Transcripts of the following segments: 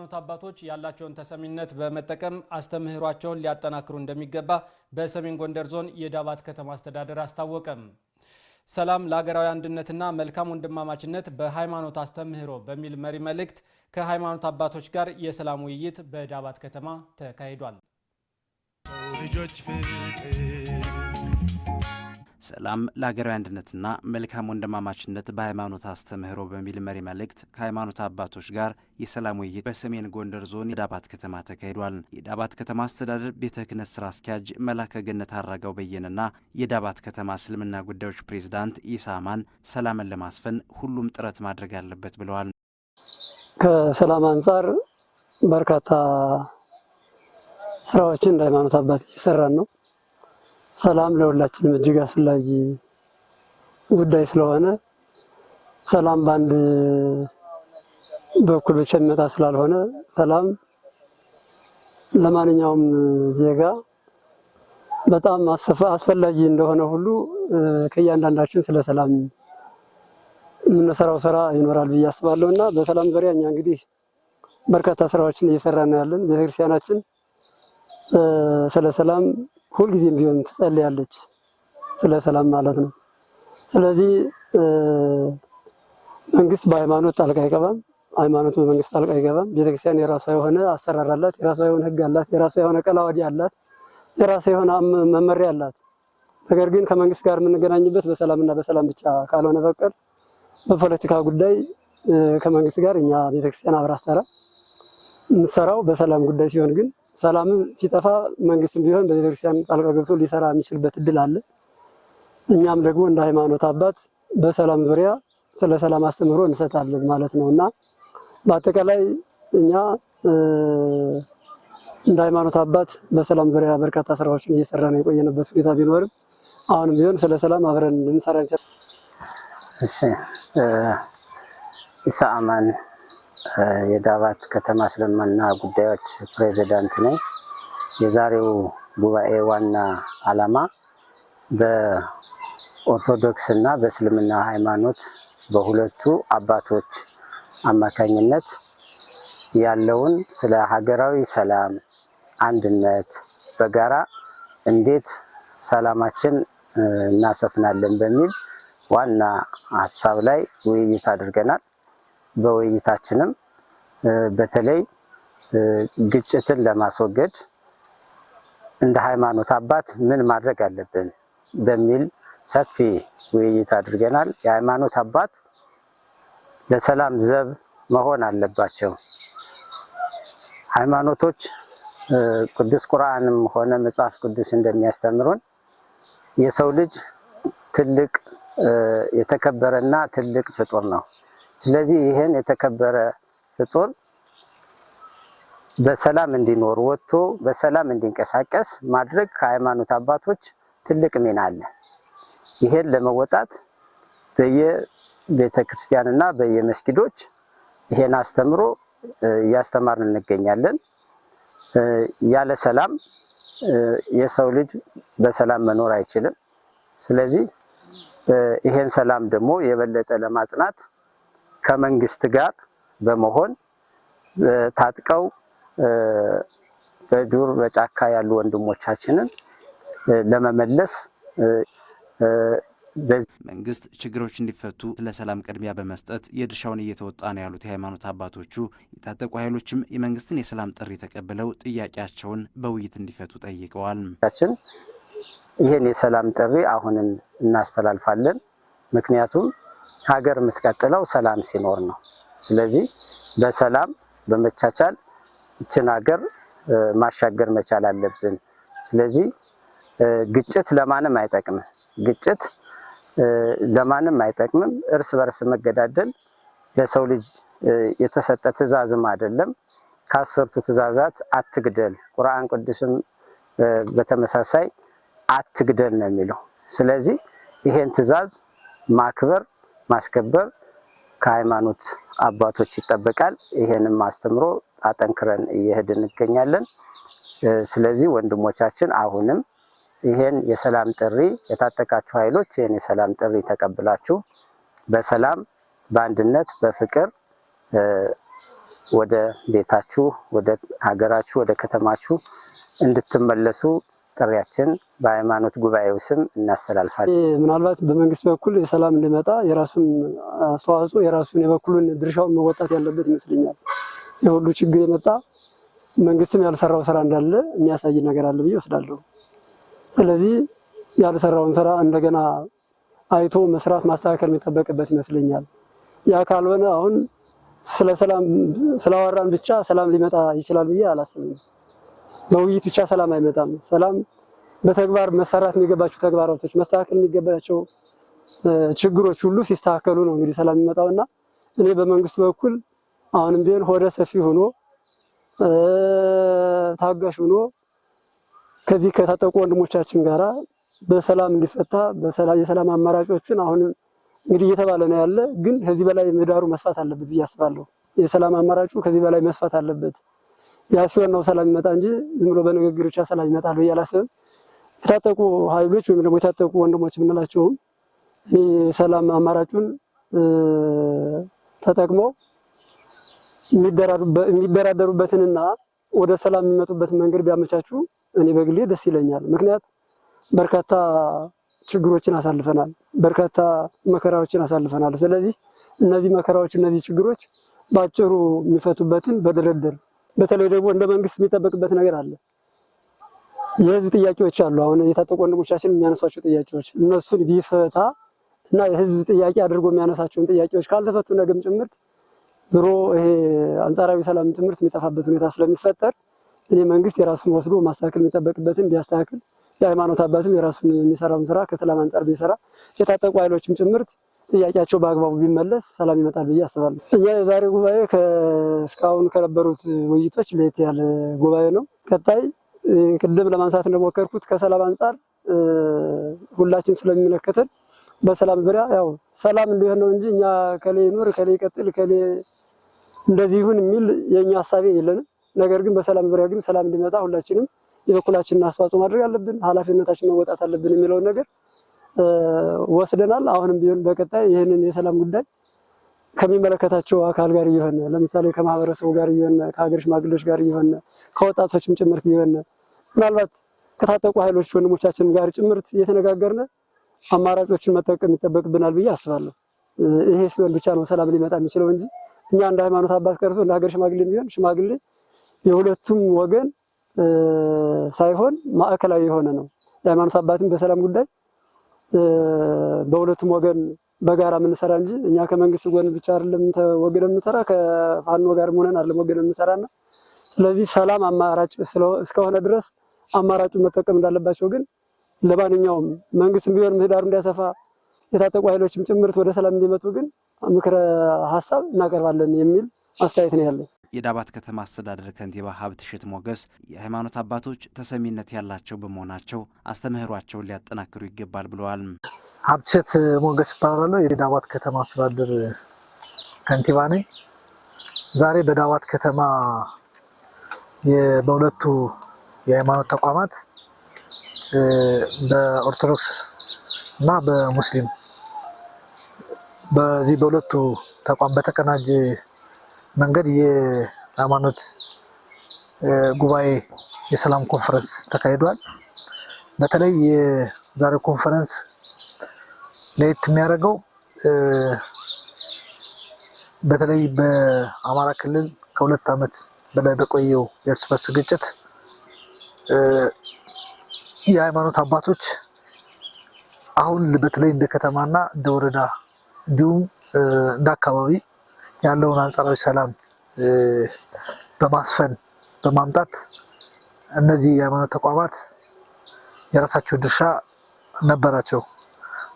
የሃይማኖት አባቶች ያላቸውን ተሰሚነት በመጠቀም አስተምህሯቸውን ሊያጠናክሩ እንደሚገባ በሰሜን ጎንደር ዞን የዳባት ከተማ አስተዳደር አስታወቀም። ሰላም ለሀገራዊ አንድነትና መልካም ወንድማማችነት በሃይማኖት አስተምህሮ በሚል መሪ መልእክት ከሃይማኖት አባቶች ጋር የሰላም ውይይት በዳባት ከተማ ተካሂዷል። ሰላም ለሀገራዊ አንድነትና መልካም ወንድማማችነት በሃይማኖት አስተምህሮ በሚል መሪ መልእክት ከሃይማኖት አባቶች ጋር የሰላም ውይይት በሰሜን ጎንደር ዞን የዳባት ከተማ ተካሂዷል። የዳባት ከተማ አስተዳደር ቤተ ክህነት ስራ አስኪያጅ መላከ ገነት አራጋው በየነና የዳባት ከተማ እስልምና ጉዳዮች ፕሬዝዳንት ኢሳማን ሰላምን ለማስፈን ሁሉም ጥረት ማድረግ አለበት ብለዋል። ከሰላም አንፃር በርካታ ስራዎችን እንደ ሃይማኖት አባት እየሰራን ነው። ሰላም ለሁላችንም እጅግ አስፈላጊ ጉዳይ ስለሆነ ሰላም ባንድ በኩል ብቻ የሚመጣ ስላልሆነ ሰላም ለማንኛውም ዜጋ በጣም አስፈላጊ እንደሆነ ሁሉ ከእያንዳንዳችን ስለ ሰላም የምንሰራው ስራ ይኖራል ብዬ አስባለሁና በሰላም ዙሪያ እኛ እንግዲህ በርካታ ስራዎችን እየሰራን ነው ያለን። ቤተክርስቲያናችን ስለ ሰላም ሁልጊዜም ቢሆን ትጸልያለች፣ ስለ ሰላም ማለት ነው። ስለዚህ መንግስት በሃይማኖት ጣልቃ አይገባም፣ ሃይማኖት በመንግስት ጣልቃ አይገባም። ቤተክርስቲያን የራሷ የሆነ አሰራር አላት፣ የራሷ የሆነ ህግ አላት፣ የራሷ የሆነ ቀላዋዲ አላት፣ የራሷ የሆነ መመሪያ አላት። ነገር ግን ከመንግስት ጋር የምንገናኝበት በሰላምና በሰላም ብቻ ካልሆነ በቀር በፖለቲካ ጉዳይ ከመንግስት ጋር እኛ ቤተክርስቲያን አብራ ሰራ እንሰራው በሰላም ጉዳይ ሲሆን ግን ሰላም ሲጠፋ መንግስትም ቢሆን በቤተክርስቲያን ጣልቃ ገብቶ ሊሰራ የሚችልበት እድል አለ። እኛም ደግሞ እንደ ሃይማኖት አባት በሰላም ዙሪያ ስለ ሰላም አስተምህሮ እንሰጣለን ማለት ነውና በአጠቃላይ እኛ እንደ ሃይማኖት አባት በሰላም ዙሪያ በርካታ ስራዎችን እየሰራን የቆየንበት ሁኔታ ቢኖርም አሁንም ቢሆን ስለ ሰላም አብረን እንሰራ እንችላለን። እሺ ኢሳማን የዳባት ከተማ እስልምና ጉዳዮች ፕሬዝዳንት ነኝ። የዛሬው ጉባኤ ዋና ዓላማ በኦርቶዶክስ እና በእስልምና ሃይማኖት በሁለቱ አባቶች አማካኝነት ያለውን ስለ ሀገራዊ ሰላም አንድነት በጋራ እንዴት ሰላማችን እናሰፍናለን በሚል ዋና ሀሳብ ላይ ውይይት አድርገናል። በውይይታችንም በተለይ ግጭትን ለማስወገድ እንደ ሃይማኖት አባት ምን ማድረግ አለብን በሚል ሰፊ ውይይት አድርገናል። የሃይማኖት አባት ለሰላም ዘብ መሆን አለባቸው። ሃይማኖቶች ቅዱስ ቁርአንም ሆነ መጽሐፍ ቅዱስ እንደሚያስተምሩን የሰው ልጅ ትልቅ የተከበረና ትልቅ ፍጡር ነው። ስለዚህ ይሄን የተከበረ ፍጡር በሰላም እንዲኖር ወጥቶ በሰላም እንዲንቀሳቀስ ማድረግ ከሃይማኖት አባቶች ትልቅ ሚና አለ። ይሄን ለመወጣት በየቤተክርስቲያንና በየመስጊዶች ይሄን አስተምሮ እያስተማርን እንገኛለን። ያለ ሰላም የሰው ልጅ በሰላም መኖር አይችልም። ስለዚህ ይሄን ሰላም ደግሞ የበለጠ ለማጽናት ከመንግስት ጋር በመሆን ታጥቀው በዱር በጫካ ያሉ ወንድሞቻችንን ለመመለስ መንግስት ችግሮች እንዲፈቱ ለሰላም ቅድሚያ በመስጠት የድርሻውን እየተወጣ ነው ያሉት የሃይማኖት አባቶቹ የታጠቁ ኃይሎችም የመንግስትን የሰላም ጥሪ ተቀብለው ጥያቄያቸውን በውይይት እንዲፈቱ ጠይቀዋል። ይሄን የሰላም ጥሪ አሁንም እናስተላልፋለን። ምክንያቱም ሀገር የምትቀጥለው ሰላም ሲኖር ነው። ስለዚህ በሰላም በመቻቻል እችን ሀገር ማሻገር መቻል አለብን። ስለዚህ ግጭት ለማንም አይጠቅምም። ግጭት ለማንም አይጠቅምም። እርስ በርስ መገዳደል ለሰው ልጅ የተሰጠ ትእዛዝም አይደለም። ከአስርቱ ትእዛዛት አትግደል፣ ቁርአን ቅዱስም በተመሳሳይ አትግደል ነው የሚለው። ስለዚህ ይሄን ትእዛዝ ማክበር ማስከበር ከሃይማኖት አባቶች ይጠበቃል። ይሄንም አስተምሮ አጠንክረን እየሄድን እንገኛለን። ስለዚህ ወንድሞቻችን አሁንም ይሄን የሰላም ጥሪ የታጠቃችሁ ኃይሎች ይሄን የሰላም ጥሪ ተቀብላችሁ በሰላም በአንድነት በፍቅር ወደ ቤታችሁ፣ ወደ ሀገራችሁ፣ ወደ ከተማችሁ እንድትመለሱ ጥሪያችን በሃይማኖት ጉባኤው ስም እናስተላልፋለን። ምናልባት በመንግስት በኩል የሰላም እንዲመጣ የራሱን አስተዋጽኦ የራሱን የበኩሉን ድርሻውን መወጣት ያለበት ይመስለኛል። የሁሉ ችግር የመጣ መንግስትም ያልሰራው ስራ እንዳለ የሚያሳይ ነገር አለ ብዬ ወስዳለሁ። ስለዚህ ያልሰራውን ስራ እንደገና አይቶ መስራት ማስተካከል የሚጠበቅበት ይመስለኛል። ያ ካልሆነ አሁን ስለ ሰላም ስላወራን ብቻ ሰላም ሊመጣ ይችላል ብዬ አላስብም። በውይይት ብቻ ሰላም አይመጣም። ሰላም በተግባር መሰራት የሚገባቸው ተግባራቶች መስተካከል የሚገባቸው ችግሮች ሁሉ ሲስተካከሉ ነው እንግዲህ ሰላም የሚመጣውና እኔ በመንግስት በኩል አሁንም ቢሆን ሆደ ሰፊ ሆኖ ታጋሽ ሆኖ ከዚህ ከታጠቁ ወንድሞቻችን ጋራ በሰላም እንዲፈታ የሰላም አማራጮችን አሁን እንግዲህ እየተባለ ነው ያለ፣ ግን ከዚህ በላይ ምህዳሩ መስፋት አለበት ብዬ አስባለሁ። የሰላም አማራጩ ከዚህ በላይ መስፋት አለበት። ያ ሲሆን ነው ሰላም ይመጣ እንጂ ዝም ብሎ በንግግር ብቻ ሰላም ይመጣል ብዬ አላስብም። የታጠቁ ኃይሎች ወይም ደግሞ የታጠቁ ወንድሞች የምንላቸውም የሰላም አማራጩን ተጠቅመው የሚደራደሩበትንና ወደ ሰላም የሚመጡበትን መንገድ ቢያመቻቹ እኔ በግሌ ደስ ይለኛል። ምክንያት በርካታ ችግሮችን አሳልፈናል፣ በርካታ መከራዎችን አሳልፈናል። ስለዚህ እነዚህ መከራዎች እነዚህ ችግሮች ባጭሩ የሚፈቱበትን በድርድር በተለይ ደግሞ እንደ መንግስት የሚጠበቅበት ነገር አለ። የህዝብ ጥያቄዎች አሉ። አሁን የታጠቁ ወንድሞቻችን የሚያነሷቸው ጥያቄዎች እነሱን ቢፈታ እና የህዝብ ጥያቄ አድርጎ የሚያነሳቸውን ጥያቄዎች ካልተፈቱ ነገም ጭምርት ድሮ ይሄ አንጻራዊ ሰላም ጭምርት የሚጠፋበት ሁኔታ ስለሚፈጠር እኔ መንግስት የራሱን ወስዶ ማስተካከል የሚጠበቅበትን ቢያስተካክል፣ የሃይማኖት አባትም የራሱን የሚሰራውን ስራ ከሰላም አንጻር ቢሰራ፣ የታጠቁ ኃይሎችም ጭምርት ጥያቄያቸው በአግባቡ ቢመለስ ሰላም ይመጣል ብዬ አስባለሁ። እኛ የዛሬ ጉባኤ እስካሁን ከነበሩት ውይይቶች ለየት ያለ ጉባኤ ነው። ቀጣይ ቅድም ለማንሳት እንደሞከርኩት ከሰላም አንጻር ሁላችን ስለሚመለከተን በሰላም ዙሪያ ያው ሰላም እንዲሆን ነው እንጂ እኛ ከሌ ይኑር ከሌ ይቀጥል ከሌ እንደዚህ ይሁን የሚል የኛ ሐሳቤ የለንም። ነገር ግን በሰላም ዙሪያ ግን ሰላም እንዲመጣ ሁላችንም የበኩላችንን አስተዋጽኦ ማድረግ አለብን፣ ኃላፊነታችንን መወጣት አለብን የሚለውን ነገር ወስደናል። አሁንም ቢሆን በቀጣይ ይህንን የሰላም ጉዳይ ከሚመለከታቸው አካል ጋር እየሆነ ለምሳሌ ከማህበረሰቡ ጋር እየሆነ ከሀገር ሽማግሌዎች ጋር እየሆነ ከወጣቶችም ጭምርት እየሆነ ምናልባት ከታጠቁ ኃይሎች ወንድሞቻችን ጋር ጭምርት እየተነጋገርን አማራጮችን መጠቀም ይጠበቅብናል ብዬ አስባለሁ። ይሄ ሲሆን ብቻ ነው ሰላም ሊመጣ የሚችለው እንጂ እኛ እንደ ሃይማኖት አባት ቀርቶ እንደ ሀገር ሽማግሌ ቢሆን ሽማግሌ የሁለቱም ወገን ሳይሆን ማዕከላዊ የሆነ ነው። የሃይማኖት አባትም በሰላም ጉዳይ በሁለቱም ወገን በጋራ የምንሰራ እንጂ እኛ ከመንግስት ጎን ብቻ አይደለም ተወግደን የምንሰራ ከፋኖ ጋር ሆነን አይደለም ወገን የምንሰራና ስለዚህ ሰላም አማራጭ እስከሆነ ድረስ አማራጩን መጠቀም እንዳለባቸው ግን ለማንኛውም መንግስትም ቢሆን ምህዳሩ እንዲያሰፋ የታጠቁ ኃይሎችም ጭምርት ወደ ሰላም እንዲመጡ ግን ምክረ ሀሳብ እናቀርባለን የሚል አስተያየት ነው ያለኝ። የዳባት ከተማ አስተዳደር ከንቲባ ሀብትሸት ሞገስ የሃይማኖት አባቶች ተሰሚነት ያላቸው በመሆናቸው አስተምህሯቸውን ሊያጠናክሩ ይገባል ብለዋል። ሀብትሸት ሞገስ እባላለሁ። የዳባት ከተማ አስተዳደር ከንቲባ ነኝ። ዛሬ በዳባት ከተማ በሁለቱ የሃይማኖት ተቋማት በኦርቶዶክስ እና በሙስሊም በዚህ በሁለቱ ተቋም በተቀናጀ መንገድ የሃይማኖት ጉባኤ የሰላም ኮንፈረንስ ተካሂዷል። በተለይ የዛሬው ኮንፈረንስ ለየት የሚያደርገው በተለይ በአማራ ክልል ከ2 ዓመት በላይ በቆየው የእርስ በርስ ግጭት የሃይማኖት አባቶች አሁን በተለይ እንደ ከተማና እንደ ወረዳ እንዲሁም እንደ አካባቢ ያለውን አንጻራዊ ሰላም በማስፈን በማምጣት እነዚህ የሃይማኖት ተቋማት የራሳቸው ድርሻ ነበራቸው።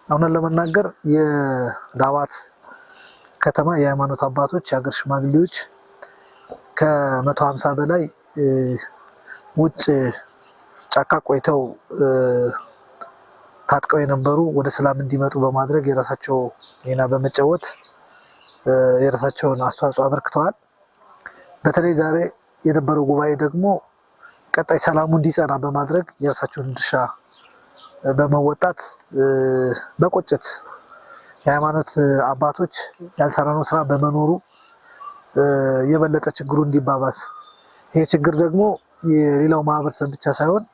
አሁን ለመናገር የዳባት ከተማ የሃይማኖት አባቶች የሀገር ሽማግሌዎች ከ150 በላይ ውጭ ጫካ ቆይተው ታጥቀው የነበሩ ወደ ሰላም እንዲመጡ በማድረግ የራሳቸው ሚና በመጫወት የራሳቸውን አስተዋጽኦ አበርክተዋል። በተለይ ዛሬ የነበረው ጉባኤ ደግሞ ቀጣይ ሰላሙ እንዲጸና በማድረግ የራሳቸውን ድርሻ በመወጣት በቁጭት የሃይማኖት አባቶች ያልሰራነው ስራ በመኖሩ የበለጠ ችግሩ እንዲባባስ ይሄ ችግር ደግሞ የሌላው ማህበረሰብ ብቻ ሳይሆን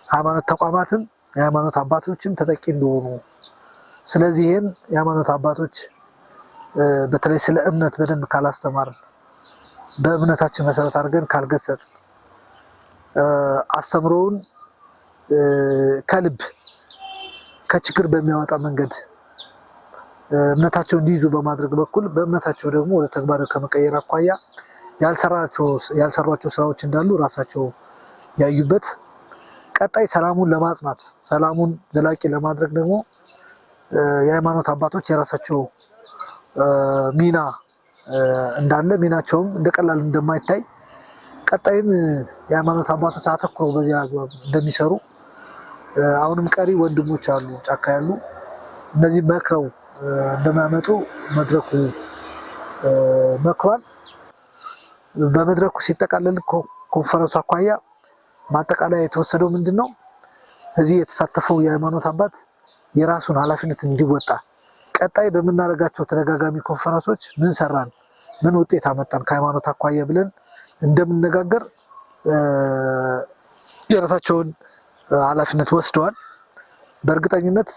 ሃይማኖት ተቋማትም የሃይማኖት አባቶችም ተጠቂ እንደሆኑ ስለዚህ ይሄን የሃይማኖት አባቶች በተለይ ስለ እምነት በደንብ ካላስተማርን በእምነታችን መሰረት አድርገን ካልገሰጽ አስተምሮውን ከልብ ከችግር በሚያወጣ መንገድ እምነታቸውን እንዲይዙ በማድረግ በኩል በእምነታቸው ደግሞ ወደ ተግባር ከመቀየር አኳያ ያልሰሯቸው ስራዎች እንዳሉ ራሳቸው ያዩበት ቀጣይ ሰላሙን ለማጽናት ሰላሙን ዘላቂ ለማድረግ ደግሞ የሃይማኖት አባቶች የራሳቸው ሚና እንዳለ ሚናቸውም እንደቀላል እንደማይታይ ቀጣይም የሃይማኖት አባቶች አተኩረው በዚያ አግባብ እንደሚሰሩ አሁንም ቀሪ ወንድሞች አሉ ጫካ ያሉ እነዚህ መክረው እንደማመጡ መድረኩ መክሯል። በመድረኩ ሲጠቃለል ኮንፈረንሱ አኳያ ማጠቃለያ የተወሰደው ምንድነው? እዚህ የተሳተፈው የሃይማኖት አባት የራሱን ኃላፊነት እንዲወጣ ቀጣይ በመናረጋቸው ተደጋጋሚ ኮንፈረንሶች ምን ሰራን፣ ምን ውጤት አመጣን ከሃይማኖት አኳያ ብለን እንደምንነጋገር የራሳቸውን ኃላፊነት ወስደዋል። በእርግጠኝነት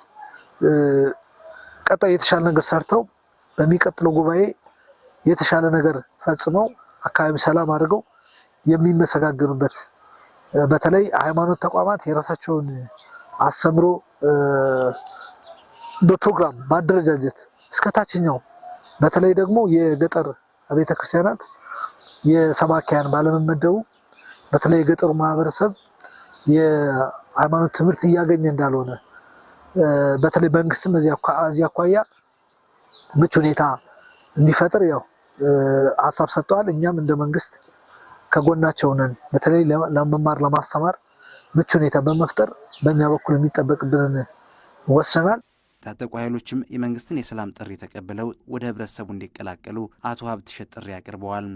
ቀጣይ የተሻለ ነገር ሰርተው በሚቀጥለው ጉባኤ የተሻለ ነገር ፈጽመው አካባቢ ሰላም አድርገው የሚመሰጋገኑበት በተለይ ሃይማኖት ተቋማት የራሳቸውን አስተምሮ በፕሮግራም ማደረጃጀት እስከታችኛው በተለይ ደግሞ የገጠር ቤተክርስቲያናት የሰባኪያን ባለመመደቡ በተለይ የገጠሩ ማህበረሰብ የሃይማኖት ትምህርት እያገኘ እንዳልሆነ በተለይ መንግስትም እዚህ አኳያ ምቹ ሁኔታ እንዲፈጥር ያው ሀሳብ ሰጥተዋል። እኛም እንደ መንግስት ከጎናቸው ነን። በተለይ ለመማር ለማስተማር ምቹ ሁኔታ በመፍጠር በእኛ በኩል የሚጠበቅብንን ወስነናል። ታጠቁ ኃይሎችም የመንግስትን የሰላም ጥሪ ተቀብለው ወደ ህብረተሰቡ እንዲቀላቀሉ አቶ ሀብትሸት ጥሪ አቅርበዋል።